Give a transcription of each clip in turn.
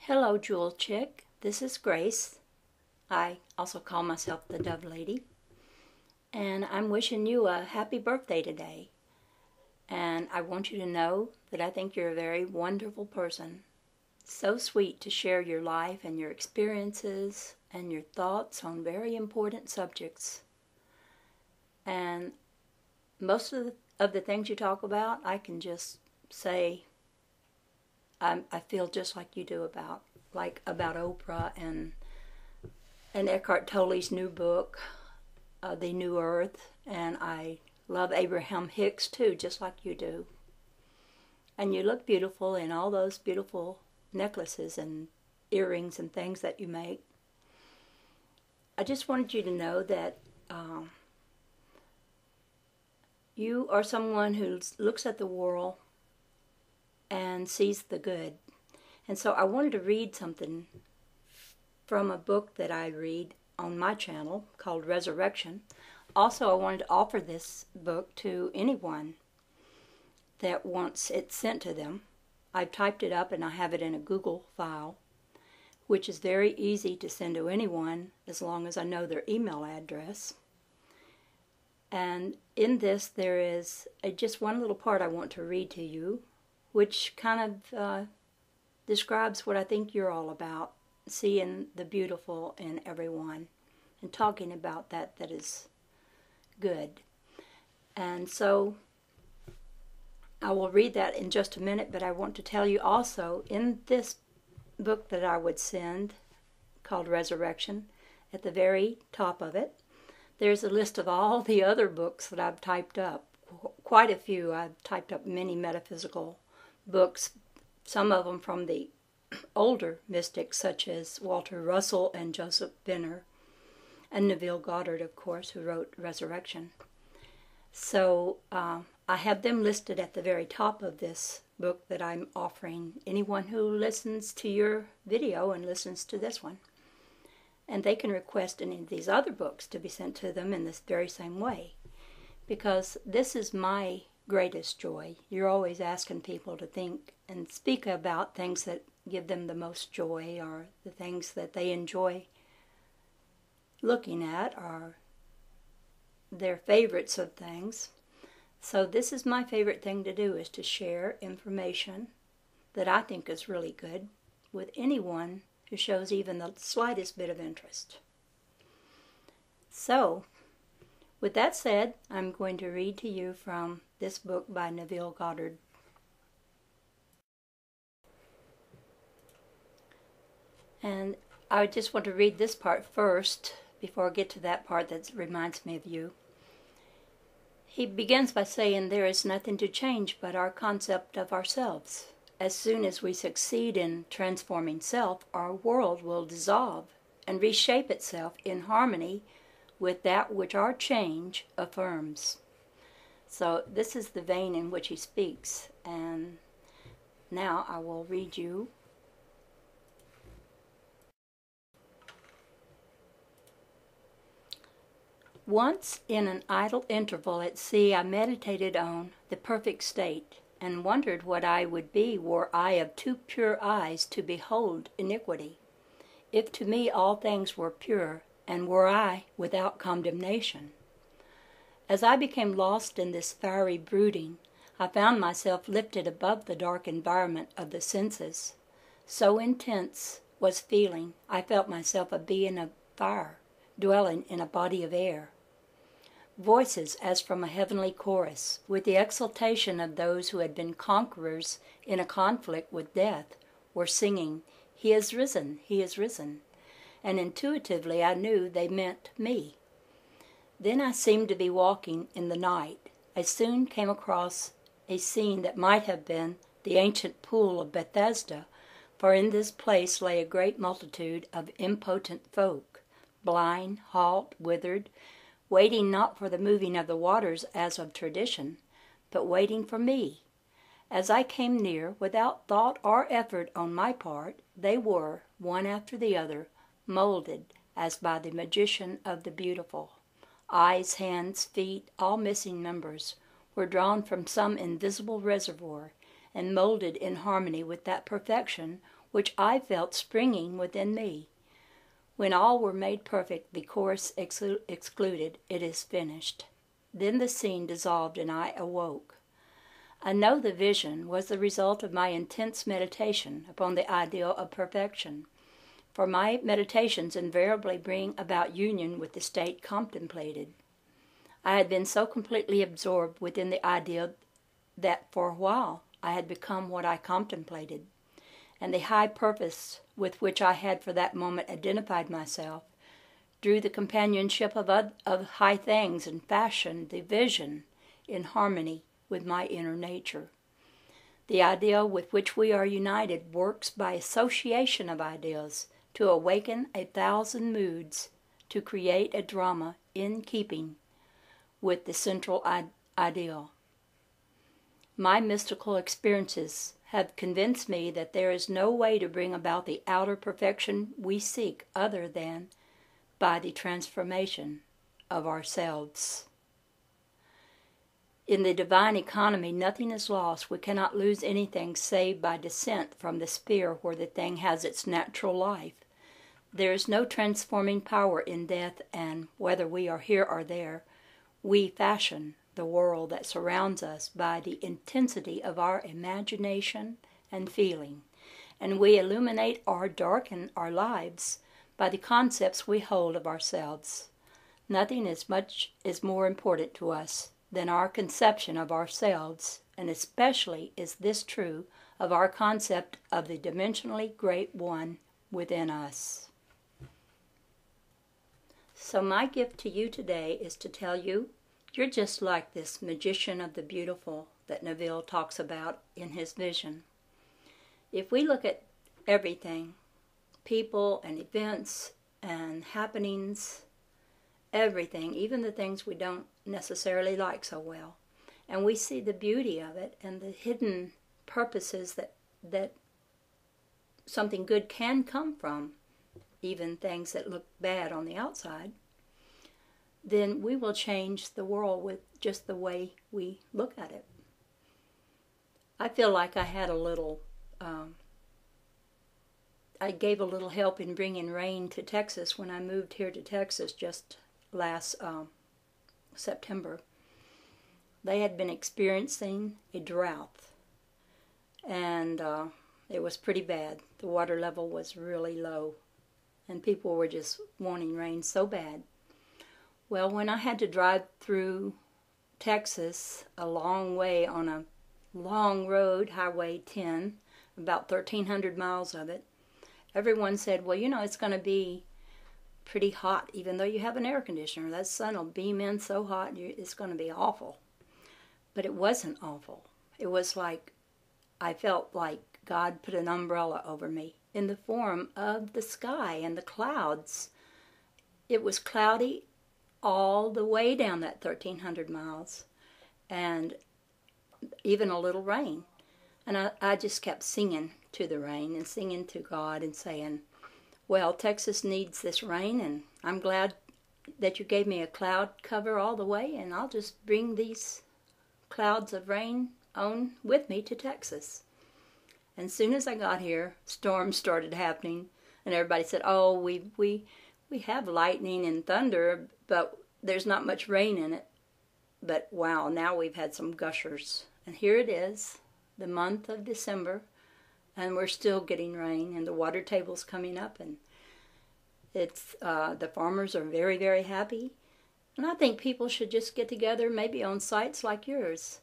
Hello, Jewel Chick. This is Grace. I also call myself the Dove Lady. And I'm wishing you a happy birthday today. And I want you to know that I think you're a very wonderful person. So sweet to share your life and your experiences and your thoughts on very important subjects. And most of the things you talk about, I can just say I feel just like you do about Oprah and Eckhart Tolle's new book, The New Earth, and I love Abraham Hicks too, just like you do. And you look beautiful in all those beautiful necklaces and earrings and things that you make. I just wanted you to know that you are someone who looks at the world and sees the good. And so I wanted to read something from a book that I read on my channel called Resurrection. Also, I wanted to offer this book to anyone that wants it sent to them. I've typed it up and I have it in a Google file, which is very easy to send to anyone as long as I know their email address. And in this there is just one little part I want to read to you, which kind of describes what I think you're all about, seeing the beautiful in everyone and talking about that is good. And so I will read that in just a minute, but I want to tell you also, in this book that I would send, called Resurrection, at the very top of it, there's a list of all the other books that I've typed up. Quite a few. I've typed up many metaphysical books, some of them from the older mystics such as Walter Russell and Joseph Benner, and Neville-Goddard, of course, who wrote Resurrection. So I have them listed at the very top of this book that I'm offering anyone who listens to your video and listens to this one. And they can request any of these other books to be sent to them in this very same way, because this is my greatest joy. You're always asking people to think and speak about things that give them the most joy, or the things that they enjoy looking at, or their favorites of things. So this is my favorite thing to do, is to share information that I think is really good with anyone who shows even the slightest bit of interest. So, with that said, I'm going to read to you from this book by Neville-Goddard. And I just want to read this part first before I get to that part that reminds me of you. He begins by saying, there is nothing to change but our concept of ourselves. As soon as we succeed in transforming self, our world will dissolve and reshape itself in harmony with that which our change affirms. So this is the vein in which he speaks. And now I will read you. Once in an idle interval at sea, I meditated on the perfect state, and wondered what I would be were I of too pure eyes to behold iniquity. If to me all things were pure, and were I without condemnation. As I became lost in this fiery brooding, I found myself lifted above the dark environment of the senses. So intense was feeling, I felt myself a being of fire, dwelling in a body of air. Voices as from a heavenly chorus, with the exultation of those who had been conquerors in a conflict with death, were singing, "He is risen, he is risen," and intuitively I knew they meant me. Then I seemed to be walking in the night. I soon came across a scene that might have been the ancient pool of Bethesda, for in this place lay a great multitude of impotent folk, blind, halt, withered, waiting not for the moving of the waters as of tradition, but waiting for me. As I came near, without thought or effort on my part, they were, one after the other, molded as by the magician of the beautiful. Eyes, hands, feet, all missing members, were drawn from some invisible reservoir, and molded in harmony with that perfection which I felt springing within me. When all were made perfect, the chorus excluded, "It is finished." Then the scene dissolved and I awoke. I know the vision was the result of my intense meditation upon the ideal of perfection, for my meditations invariably bring about union with the state contemplated. I had been so completely absorbed within the ideal that for a while I had become what I contemplated, and the high purpose with which I had for that moment identified myself drew the companionship of high things and fashioned the vision in harmony with my inner nature. The ideal with which we are united works by association of ideas to awaken 1,000 moods, to create a drama in keeping with the central ideal. My mystical experiences have convinced me that there is no way to bring about the outer perfection we seek other than by the transformation of ourselves. In the divine economy, nothing is lost. We cannot lose anything save by descent from the sphere where the thing has its natural life. There is no transforming power in death, and whether we are here or there, we fashion the world that surrounds us by the intensity of our imagination and feeling, and we illuminate or darken our lives by the concepts we hold of ourselves. Nothing is more important to us than our conception of ourselves, and especially is this true of our concept of the dimensionally great one within us. So my gift to you today is to tell you, you're just like this magician of the beautiful that Neville talks about in his vision. If we look at everything, people and events and happenings, everything, even the things we don't necessarily like so well, and we see the beauty of it and the hidden purposes that something good can come from, even things that look bad on the outside, then we will change the world with just the way we look at it. I feel like I had a little, I gave a little help in bringing rain to Texas when I moved here to Texas just last September. They had been experiencing a drought, and it was pretty bad. The water level was really low, and people were just wanting rain so bad. Well, when I had to drive through Texas a long way on a long road, Highway 10, about 1,300 miles of it, everyone said, well, you know, it's going to be pretty hot, even though you have an air conditioner. That sun will beam in so hot, it's going to be awful. But it wasn't awful. It was like, I felt like God put an umbrella over me in the form of the sky and the clouds. It was cloudy all the way down that 1,300 miles, and even a little rain. And I just kept singing to the rain and singing to God and saying, well, Texas needs this rain, and I'm glad that you gave me a cloud cover all the way, and I'll just bring these clouds of rain on with me to Texas. And as soon as I got here, storms started happening, and everybody said, oh, we have lightning and thunder, but there's not much rain in it. But wow, now we've had some gushers. And here it is, the month of December, and we're still getting rain, and the water table's coming up, and it's the farmers are very, very happy. And I think people should just get together, maybe on sites like yours,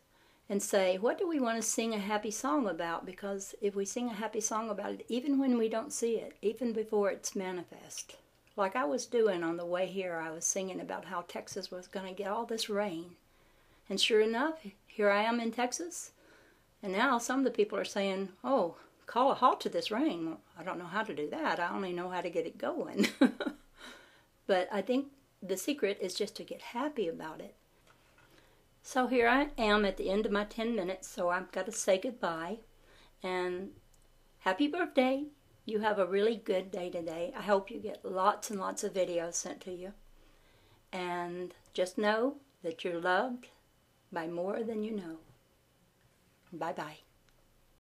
and say, what do we want to sing a happy song about? Because if we sing a happy song about it, even when we don't see it, even before it's manifest, like I was doing on the way here, I was singing about how Texas was going to get all this rain. And sure enough, here I am in Texas, and now some of the people are saying, oh, call a halt to this rain. Well, I don't know how to do that. I only know how to get it going. But I think the secret is just to get happy about it. So here I am at the end of my 10 minutes, so I've got to say goodbye. And happy birthday. You have a really good day today. I hope you get lots and lots of videos sent to you. And just know that you're loved by more than you know. Bye-bye.